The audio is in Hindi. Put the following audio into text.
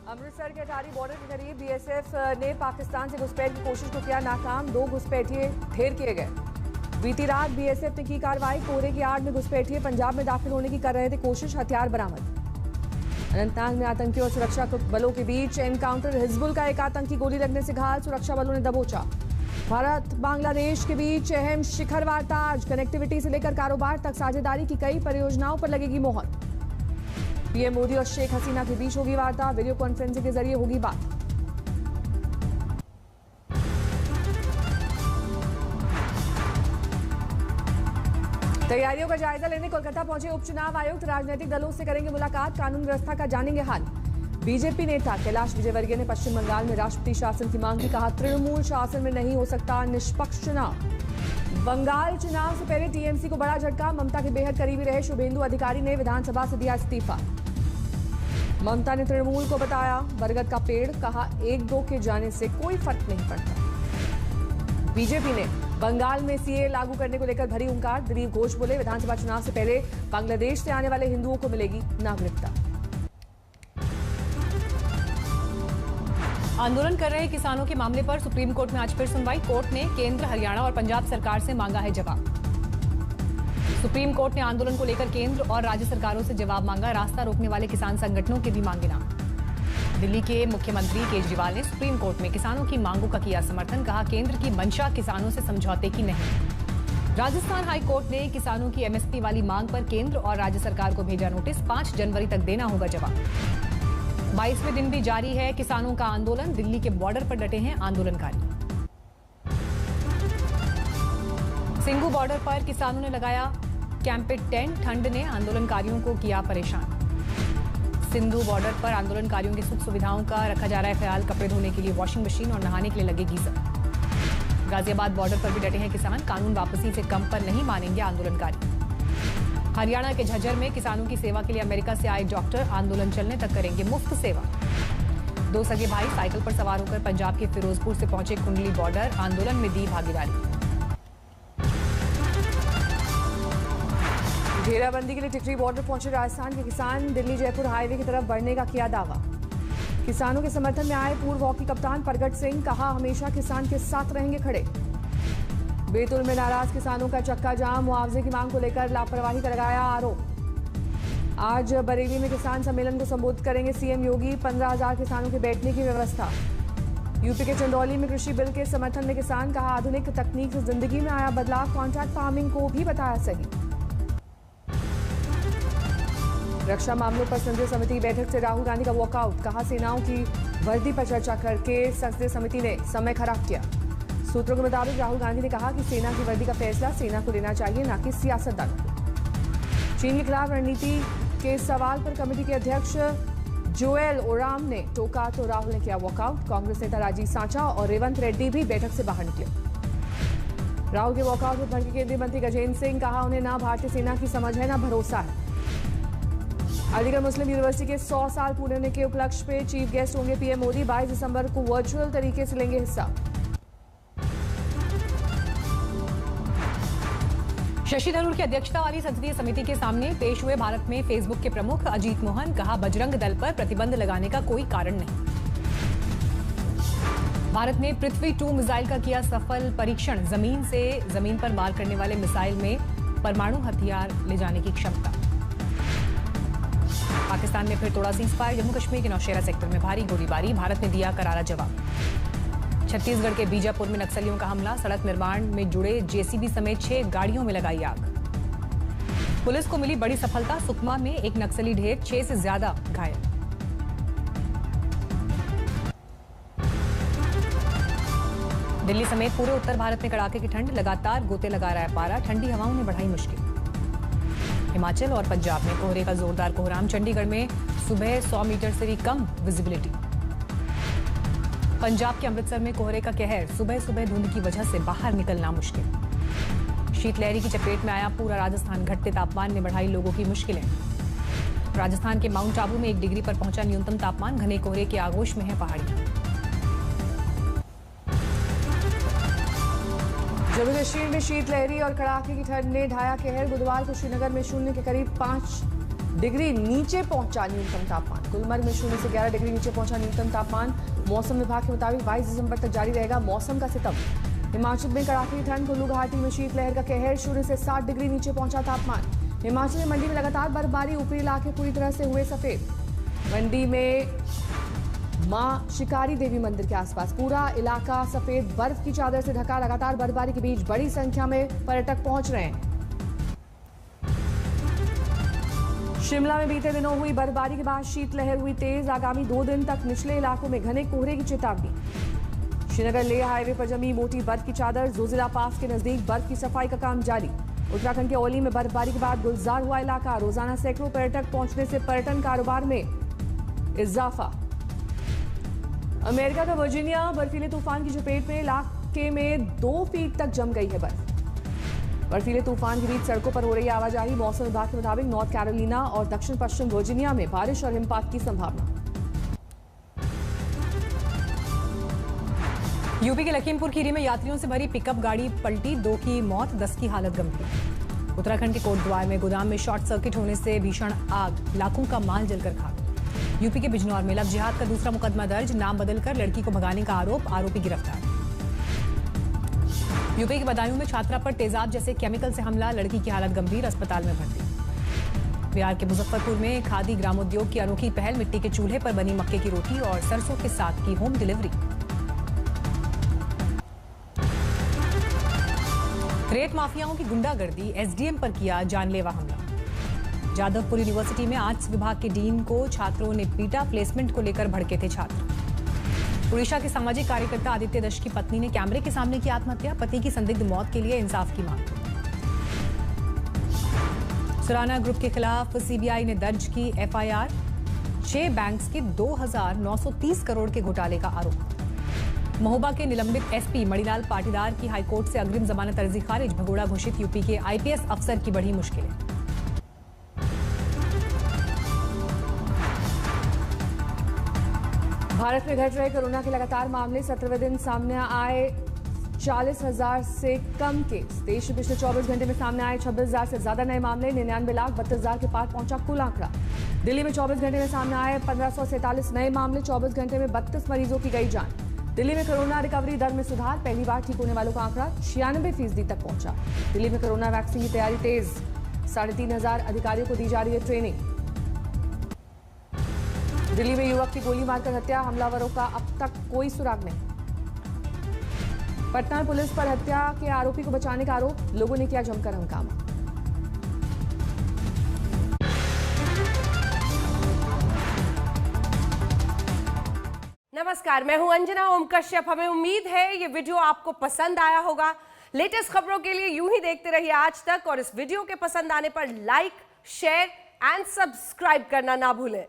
अमृतसर के अटारी बॉर्डर के करीब बीएसएफ ने पाकिस्तान से घुसपैठ की कोशिश को किया नाकाम। 2 घुसपैठिए ढेर किए गए। बीती रात बीएसएफ ने की कार्रवाई। कोहरे की आड़ में घुसपैठिए पंजाब में दाखिल होने की कर रहे थे कोशिश। हथियार बरामद। अनंतनाग में आतंकियों और सुरक्षा बलों के बीच एनकाउंटर। हिजबुल का एक आतंकी गोली लगने से घायल, सुरक्षा बलों ने दबोचा। भारत बांग्लादेश के बीच अहम शिखर वार्ता आज। कनेक्टिविटी से लेकर कारोबार तक साझेदारी की कई परियोजनाओं पर लगेगी मोहर। पीएम मोदी और शेख हसीना के बीच होगी वार्ता। वीडियो कॉन्फ्रेंसिंग के जरिए होगी बात। तैयारियों का जायजा लेने कोलकाता पहुंचे उपचुनाव आयुक्त। राजनीतिक दलों से करेंगे मुलाकात। कानून व्यवस्था का जानेंगे हाल। बीजेपी नेता कैलाश विजयवर्गीय ने पश्चिम बंगाल में राष्ट्रपति शासन की मांग की। कहा, तृणमूल शासन में नहीं हो सकता निष्पक्ष चुनाव। बंगाल चुनाव से पहले टीएमसी को बड़ा झटका। ममता के बेहद करीबी रहे शुभेंदु अधिकारी ने विधानसभा से दिया इस्तीफा। ममता ने तृणमूल को बताया बरगद का पेड़। कहा, 1-2 के जाने से कोई फर्क नहीं पड़ता। बीजेपी ने बंगाल में सीए लागू करने को लेकर भरी हुंकार। दिलीप घोष बोले, विधानसभा चुनाव से पहले बांग्लादेश से आने वाले हिंदुओं को मिलेगी नागरिकता। आंदोलन कर रहे किसानों के मामले पर सुप्रीम कोर्ट में आज फिर सुनवाई। कोर्ट ने केंद्र, हरियाणा और पंजाब सरकार से मांगा है जवाब। सुप्रीम कोर्ट ने आंदोलन को लेकर केंद्र और राज्य सरकारों से जवाब मांगा। रास्ता रोकने वाले किसान संगठनों के भी मांगे ना। दिल्ली के मुख्यमंत्री केजरीवाल ने सुप्रीम कोर्ट में किसानों की मांगों का किया समर्थन। कहा, केंद्र की मंशा किसानों से समझौते की नहीं। राजस्थान हाई कोर्ट ने किसानों की एमएसपी वाली मांग पर केंद्र और राज्य सरकार को भेजा नोटिस। 5 जनवरी तक देना होगा जवाब। 22वें दिन भी जारी है किसानों का आंदोलन। दिल्ली के बॉर्डर पर डटे हैं आंदोलनकारी। सिंघू बॉर्डर पर किसानों ने लगाया कैंपेड टेंट। ठंड ने आंदोलनकारियों को किया परेशान। सिंधु बॉर्डर पर आंदोलनकारियों की सुख सुविधाओं का रखा जा रहा है ख्याल। कपड़े धोने के लिए वॉशिंग मशीन और नहाने के लिए लगे गीजर। गाजियाबाद बॉर्डर पर भी डटे हैं किसान। कानून वापसी से कम पर नहीं मानेंगे आंदोलनकारी। हरियाणा के झज्जर में किसानों की सेवा के लिए अमेरिका से आए डॉक्टर आंदोलन चलने तक करेंगे मुफ्त सेवा। 2 सगे भाई साइकिल पर सवार होकर पंजाब के फिरोजपुर से पहुंचे कुंडली बॉर्डर। आंदोलन में दी भागीदारी। घेराबंदी के लिए टिकरी बॉर्डर पहुंचे राजस्थान के किसान। दिल्ली जयपुर हाईवे की तरफ बढ़ने का किया दावा। किसानों के समर्थन में आए पूर्व हॉकी कप्तान प्रगट सिंह। कहा, हमेशा किसान के साथ रहेंगे खड़े। बैतूल में नाराज किसानों का चक्का जाम। मुआवजे की मांग को लेकर लापरवाही का लगाया आरोप। आज बरेली में किसान सम्मेलन को संबोधित करेंगे सीएम योगी। 15,000 किसानों के बैठने की व्यवस्था। यूपी के चंदौली में कृषि बिल के समर्थन में किसान। कहा, आधुनिक तकनीक से जिंदगी में आया बदलाव। कॉन्ट्रैक्ट फार्मिंग को भी बताया सही। रक्षा मामलों पर संसदीय समिति की बैठक से राहुल गांधी का वॉकआउट। कहा, सेनाओं की वर्दी पर चर्चा करके संसदीय समिति ने समय खराब किया। सूत्रों के मुताबिक राहुल गांधी ने कहा कि सेना की वर्दी का फैसला सेना को लेना चाहिए, न कि सियासतदानों को। चीन के खिलाफ रणनीति के सवाल पर कमेटी के अध्यक्ष जोएल ओराम ने टोका तो राहुल ने किया वॉकआउट। कांग्रेस नेता राजीव सांचा और रेवंत रेड्डी भी बैठक से बाहर निकले। राहुल के वॉकआउट में भड़के केंद्रीय मंत्री गजेंद्र सिंह। कहा, उन्हें ना भारतीय सेना की समझ है, ना भरोसा है। अलीगढ़ मुस्लिम यूनिवर्सिटी के 100 साल पूरे होने के उपलक्ष्य पे चीफ गेस्ट होंगे पीएम मोदी। 22 दिसंबर को वर्चुअल तरीके से लेंगे हिस्सा। शशि थरूर की अध्यक्षता वाली संसदीय समिति के सामने पेश हुए भारत में फेसबुक के प्रमुख अजीत मोहन। कहा, बजरंग दल पर प्रतिबंध लगाने का कोई कारण नहीं। भारत ने पृथ्वी 2 मिसाइल का किया सफल परीक्षण। जमीन से जमीन पर मार करने वाले मिसाइल में परमाणु हथियार ले जाने की क्षमता। पाकिस्तान ने फिर तोड़ा सीजफायर। जम्मू कश्मीर के नौशेरा सेक्टर में भारी गोलीबारी। भारत ने दिया करारा जवाब। छत्तीसगढ़ के बीजापुर में नक्सलियों का हमला। सड़क निर्माण में जुड़े जेसीबी समेत 6 गाड़ियों में लगाई आग। पुलिस को मिली बड़ी सफलता। सुकमा में एक नक्सली ढेर, 6 से ज्यादा घायल। दिल्ली समेत पूरे उत्तर भारत में कड़ाके की ठंड। लगातार गोते लगा रहा है पारा। ठंडी हवाओं ने बढ़ाई मुश्किल। हिमाचल और पंजाब में कोहरे का जोरदार कोहराम। चंडीगढ़ में सुबह 100 मीटर से भी कम विजिबिलिटी। पंजाब के अमृतसर में कोहरे का कहर। सुबह सुबह धुंध की वजह से बाहर निकलना मुश्किल। शीतलहरी की चपेट में आया पूरा राजस्थान। घटते तापमान ने बढ़ाई लोगों की मुश्किलें। राजस्थान के माउंट आबू में 1 डिग्री पर पहुंचा न्यूनतम तापमान। घने कोहरे के आगोश में है पहाड़ियां। जम्मू कश्मीर में शीतलहरी और कड़ाके की ठंड ने ढाया कहर। बुधवार को श्रीनगर में 0 के करीब 5 डिग्री नीचे पहुंचा न्यूनतम तापमान। गुलमर्ग में 0 से 11 डिग्री नीचे पहुंचा न्यूनतम तापमान। मौसम विभाग के मुताबिक 22 दिसंबर तक जारी रहेगा मौसम का सितम। हिमाचल में कड़ाके की ठंड, कुल्लू घाटी में शीतलहर का कहर, 0 से 7 डिग्री नीचे पहुंचा तापमान। हिमाचल में मंडी में लगातार बर्फबारी, ऊपरी इलाके पूरी तरह से हुए सफेद। मंडी में मां शिकारी देवी मंदिर के आसपास पूरा इलाका सफेद बर्फ की चादर से ढका। लगातार बर्फबारी के बीच बड़ी संख्या में पर्यटक पहुंच रहे हैं। शिमला में बीते दिनों हुई बर्फबारी के बाद शीतलहर हुई तेज। आगामी 2 दिन तक निचले इलाकों में घने कोहरे की चेतावनी। श्रीनगर लेह हाईवे पर जमी मोटी बर्फ की चादर। जोजिला पास के नजदीक बर्फ की सफाई का काम जारी। उत्तराखंड के औली में बर्फबारी के बाद गुलजार हुआ इलाका। रोजाना सैकड़ों पर्यटक पहुंचने से पर्यटन कारोबार में इजाफा। अमेरिका का वर्जीनिया बर्फीले तूफान की चपेट में, इलाके में 2 फीट तक जम गई है बर्फ। बर्फीले तूफान के बीच सड़कों पर हो रही आवाजाही। मौसम विभाग के मुताबिक नॉर्थ कैरोलिना और दक्षिण पश्चिम वर्जीनिया में बारिश और हिमपात की संभावना। यूपी के लखीमपुर खीरी में यात्रियों से भरी पिकअप गाड़ी पलटी, 2 की मौत, 10 की हालत गंभीर। उत्तराखंड के कोटद्वार में गोदाम में शॉर्ट सर्किट होने से भीषण आग, लाखों का माल जलकर खाक। यूपी के बिजनौर में लव जिहाद का दूसरा मुकदमा दर्ज, नाम बदलकर लड़की को भगाने का आरोप, आरोपी गिरफ्तार। यूपी के बदायूं में छात्रा पर तेजाब जैसे केमिकल से हमला, लड़की की हालत गंभीर, अस्पताल में भर्ती। बिहार के मुजफ्फरपुर में खादी ग्रामोद्योग की अनोखी पहल, मिट्टी के चूल्हे पर बनी मक्के की रोटी और सरसों के साग की होम डिलीवरी। रेत माफियाओं की गुंडागर्दी, एसडीएम पर किया जानलेवा हमला। जादवपुर यूनिवर्सिटी में आर्ट्स विभाग के डीन को छात्रों ने पीटा, प्लेसमेंट को लेकर भड़के थे छात्र। उड़ीसा के सामाजिक कार्यकर्ता आदित्य दश की पत्नी ने कैमरे के सामने की आत्महत्या, पति की संदिग्ध मौत के लिए इंसाफ की मांग। सुराना ग्रुप के खिलाफ सीबीआई ने दर्ज की एफआईआर, 6 बैंक्स के 2,930 करोड़ के घोटाले का आरोप। महोबा के निलंबित एसपी मणिलाल पाटीदार की हाईकोर्ट से अग्रिम जमानत अर्जी खारिज, भगोड़ा घोषित। यूपी के आईपीएस अफसर की बढ़ी मुश्किलें। भारत में घट रहे कोरोना के लगातार मामले, 17वें दिन सामने आए 40,000 से कम केस। देश में पिछले 24 घंटे में सामने आए 26,000 से ज्यादा नए मामले, 99,32,000 के पार पहुंचा कुल आंकड़ा। दिल्ली में 24 घंटे में सामने आए 1547 नए मामले, 24 घंटे में 32 मरीजों की गई जान। दिल्ली में कोरोना रिकवरी दर में सुधार, पहली बार ठीक होने वालों का आंकड़ा 96% तक पहुंचा। दिल्ली में कोरोना वैक्सीन की तैयारी तेज, 3,500 अधिकारियों को दी जा रही है ट्रेनिंग। दिल्ली में युवक की गोली मारकर हत्या, हमलावरों का अब तक कोई सुराग नहीं। पटना में पुलिस पर हत्या के आरोपी को बचाने का आरोप, लोगों ने किया जमकर हंगामा। नमस्कार, मैं हूं अंजना ओम कश्यप। हमें उम्मीद है ये वीडियो आपको पसंद आया होगा। लेटेस्ट खबरों के लिए यूं ही देखते रहिए आज तक, और इस वीडियो के पसंद आने पर लाइक, शेयर एंड सब्सक्राइब करना ना भूलें।